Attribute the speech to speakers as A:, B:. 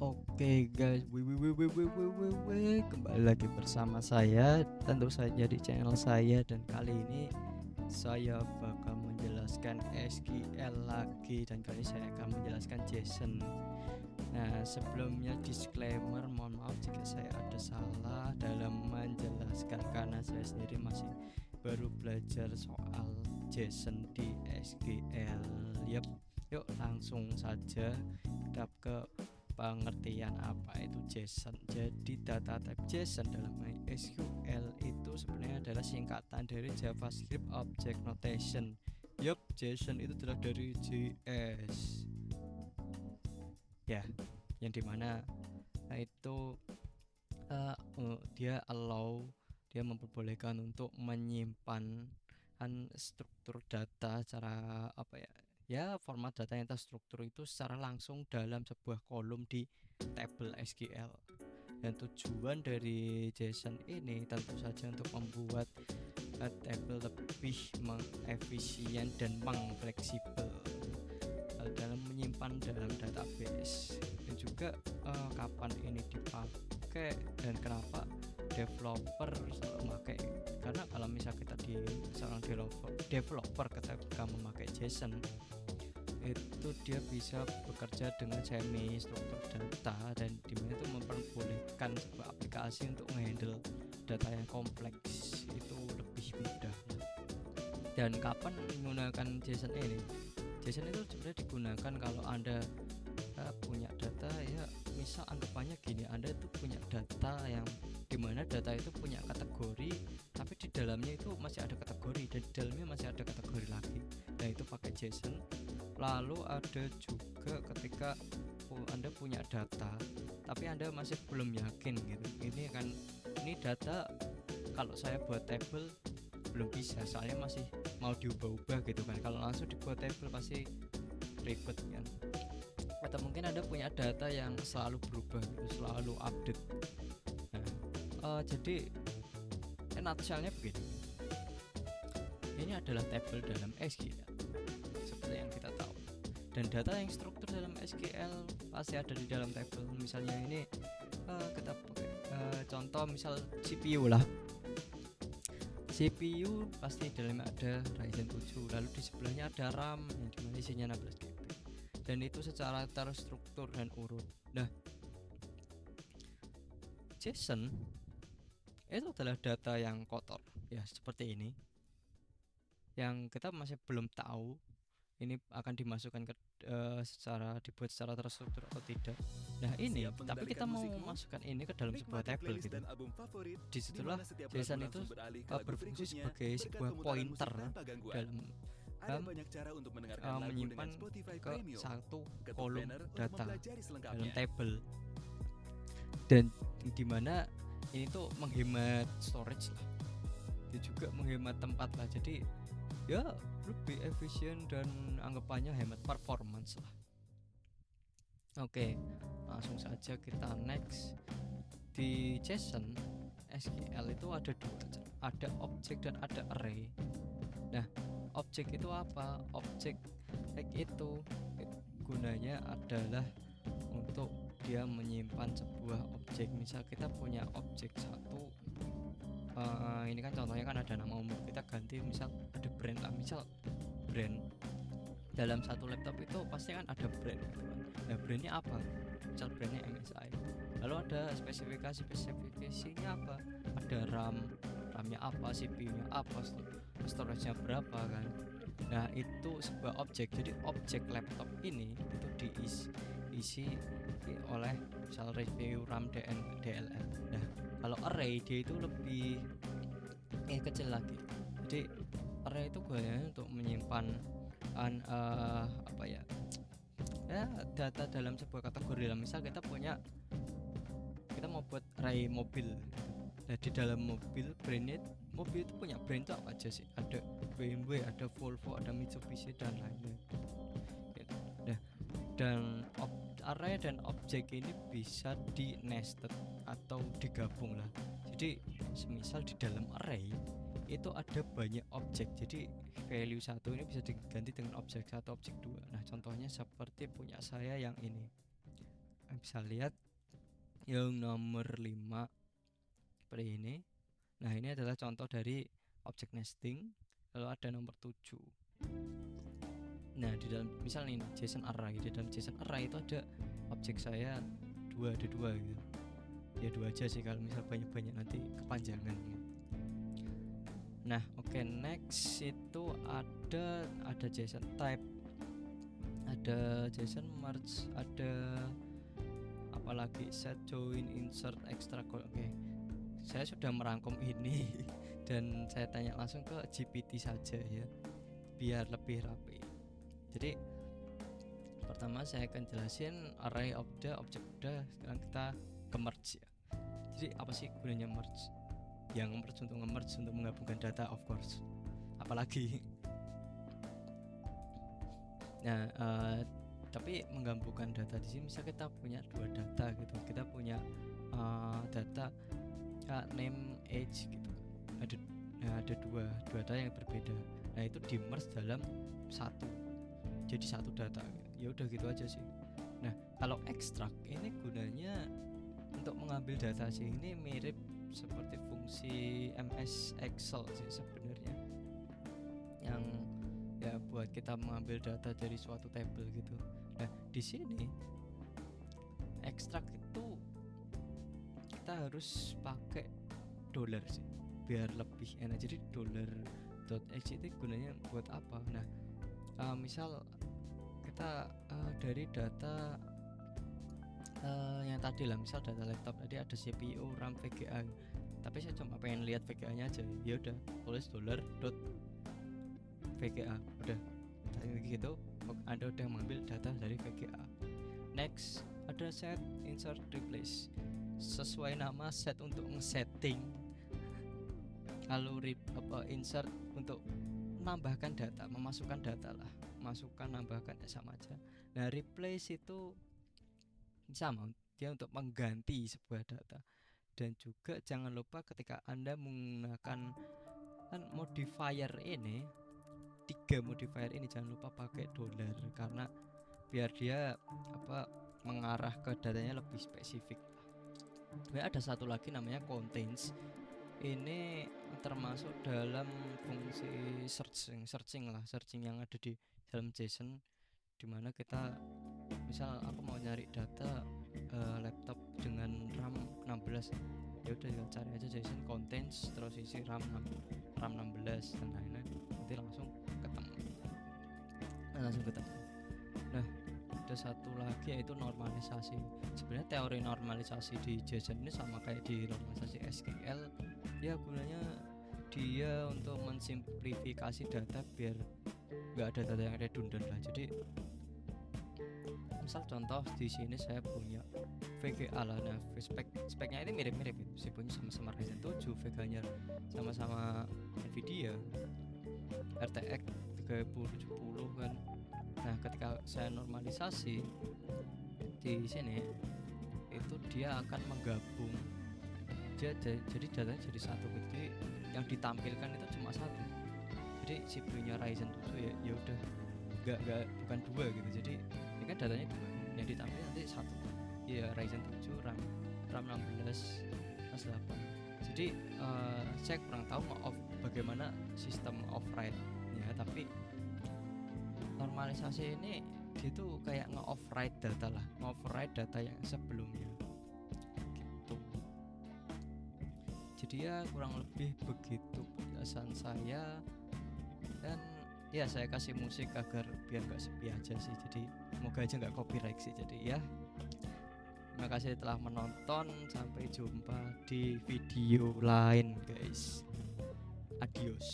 A: Oke guys, kembali lagi bersama saya, tentu saja di channel saya, dan kali ini saya bakal menjelaskan SQL lagi, dan kali ini saya akan menjelaskan JSON. Nah, sebelumnya disclaimer, mohon maaf jika saya ada salah dalam menjelaskan karena saya sendiri masih baru belajar soal JSON di SQL. Yuk langsung saja kita ke pengertian apa itu JSON. Jadi data type JSON dalam SQL itu sebenarnya adalah singkatan dari JavaScript Object Notation. JSON itu adalah dari JS. Ya, yang dimana itu dia memperbolehkan untuk menyimpan struktur data secara format data yang terstruktur itu secara langsung dalam sebuah kolom di tabel SQL. Dan tujuan dari JSON ini tentu saja untuk membuat tabel lebih efisien dan fleksibel dalam menyimpan dalam database. Dan juga kapan ini dipakai dan kenapa developer selalu memakai, karena kalau misal kita di seorang developer ketika memakai JSON itu dia bisa bekerja dengan semi struktur data, dan dimana itu memperbolehkan sebuah aplikasi untuk menghandle data yang kompleks itu lebih mudah. Dan kapan menggunakan JSON ini? JSON itu sebenarnya digunakan kalau Anda punya data, ya misal anggapannya gini, Anda itu punya data yang dimana data itu punya kategori, tapi di dalamnya itu masih ada kategori, dan di dalamnya masih ada kategori lagi. Nah, itu pakai JSON. Lalu ada juga ketika Anda punya data tapi Anda masih belum yakin gitu, ini data kalau saya buat table belum bisa, soalnya masih mau diubah-ubah gitu kan. Kalau langsung dibuat table pasti ribet kan. Atau mungkin Anda punya data yang selalu berubah gitu, selalu update. Nah, jadi nutshellnya begini, ini adalah table dalam SQL seperti yang kita tahu, dan data yang struktur dalam SQL pasti ada di dalam table. Misalnya ini kita pakai contoh misal CPU lah. CPU pasti di dalamnya ada Ryzen 7, lalu di sebelahnya ada RAM yang dimana isinya 16 GB, dan itu secara terstruktur dan urut. Nah, JSON itu adalah data yang kotor ya, seperti ini, yang kita masih belum tahu ini akan dimasukkan ke dibuat secara terstruktur atau tidak. Nah, ini tapi kita mau masukkan ini ke dalam sebuah table gitu. Disitulah JSON itu berfungsi sebagai sebuah pointer dalam menyimpan ke satu kolom data dalam table, dan dimana ini tuh menghemat storage lah, dia juga menghemat tempat lah, jadi ya lebih efisien dan anggapannya hemat performance lah. Oke, langsung saja kita next. Di JSON SQL itu ada dua, ada objek dan ada array. Nah, objek itu apa? Objek itu gunanya adalah untuk dia menyimpan sebuah objek. Misal kita punya objek satu, ini kan contohnya kan ada nama umum, kita ganti misal ada brand lah, misal brand. Dalam satu laptop itu pasti kan ada brand gitu kan. Nah, brandnya apa? Misal brandnya MSI. Lalu ada spesifikasinya apa? Ada RAM-nya apa, CPU-nya apa, storage-nya berapa kan. Nah, itu sebuah objek. Jadi objek laptop ini itu diisi oleh misal CPU, RAM, DLL. Nah, kalau array dia itu lebih kecil lagi. Jadi array itu gunanya untuk menyimpan data dalam sebuah kategori. Misal kita mau buat array mobil. Nah, di dalam mobil itu punya brand itu apa aja sih? Ada BMW, ada Volvo, ada Mitsubishi dan lain-lain. Nah, dan array dan objek ini bisa di nested atau digabung lah. Jadi semisal di dalam array itu ada banyak objek, jadi value satu ini bisa diganti dengan objek satu, objek dua. Nah, contohnya seperti punya saya yang ini, bisa lihat yang nomor 5 seperti ini. Nah, ini adalah contoh dari object nesting. Lalu ada nomor 7. Nah, di dalam misal ini JSON array, di dalam JSON array itu ada objek saya ada dua gitu. Ya 2 aja sih, kalau misal banyak-banyak nanti kepanjangan. Nah, oke, next itu ada JSON type, ada JSON merge, ada apalagi set, join, insert, extract. Oke, saya sudah merangkum ini dan saya tanya langsung ke GPT saja ya, biar lebih rapi. Jadi pertama saya akan jelasin array of the object udah, sekarang kita ke merge ya. Jadi apa sih gunanya merge? Yang merge untuk nge-merge, untuk menggabungkan data of course, apalagi. Nah, tapi menggabungkan data di sini, misal kita punya 2 data gitu, kita punya data name, age gitu, ada dua data yang berbeda. Nah, itu di merge dalam jadi satu data. Ya udah gitu aja sih. Nah, kalau extract ini gunanya untuk mengambil data sih, ini mirip seperti fungsi MS Excel sih sebenarnya, yang ya buat kita mengambil data dari suatu table gitu. Nah, di sini extract itu kita harus pakai dollar sih biar lebih enak. Jadi $.h itu gunanya buat apa? Nah, misal kita dari data yang tadi lah, misal data laptop tadi ada CPU, RAM, VGA, tapi saya cuma pengen lihat VGA-nya aja. Ya udah, tulis $.VGA, udah kayak gitu, Anda udah mengambil data dari VGA. Next ada set, insert, replace. Sesuai nama, set untuk nge-setting, lalu insert untuk menambahkan data, memasukkan data lah, masukkan, nambahkan ya sama aja. Nah, replace itu sama, dia untuk mengganti sebuah data. Dan juga jangan lupa ketika Anda menggunakan modifier ini, 3 modifier ini, jangan lupa pakai dollar, karena biar dia mengarah ke datanya lebih spesifik. Ada satu lagi namanya contains. Ini termasuk dalam fungsi searching yang ada di dalam JSON, dimana kita misal aku mau nyari data laptop dengan RAM 16, ya udah cari aja JSON contains terus isi RAM 16 dan lain-lain, nanti langsung ketemu. Nah, ada satu lagi yaitu normalisasi. Sebenarnya teori normalisasi di JSON ini sama kayak di normalisasi SQL. Ya gunanya dia untuk mensimplifikasi data biar nggak ada data yang redundant lah. Jadi misal contoh di sini saya punya VGA lah. Nah, speknya ini mirip-mirip gitu. Saya punya sama-sama Ryzen 7, VGA-nya sama-sama Nvidia RTX 3070 kan. Nah, ketika saya normalisasi di sini, itu dia akan menggabung. Jadi datanya jadi satu gitu. Jadi yang ditampilkan itu cuma satu. Jadi CPU-nya Ryzen 7 ya udah bukan 2 gitu. Jadi ini kan datanya 2, yang ditampilkan nanti satu. Ya Ryzen 7 RAM 16 plus 8. Jadi saya kurang tahu bagaimana sistem override-nya, tapi normalisasi ini dia tuh kayak nge-override data lah, nge-override data yang sebelumnya gitu. Jadi ya kurang lebih begitu penjelasan saya, dan ya saya kasih musik agar biar gak sepi aja sih, jadi semoga aja gak copyright sih. Jadi ya terima kasih telah menonton, sampai jumpa di video lain guys, adios.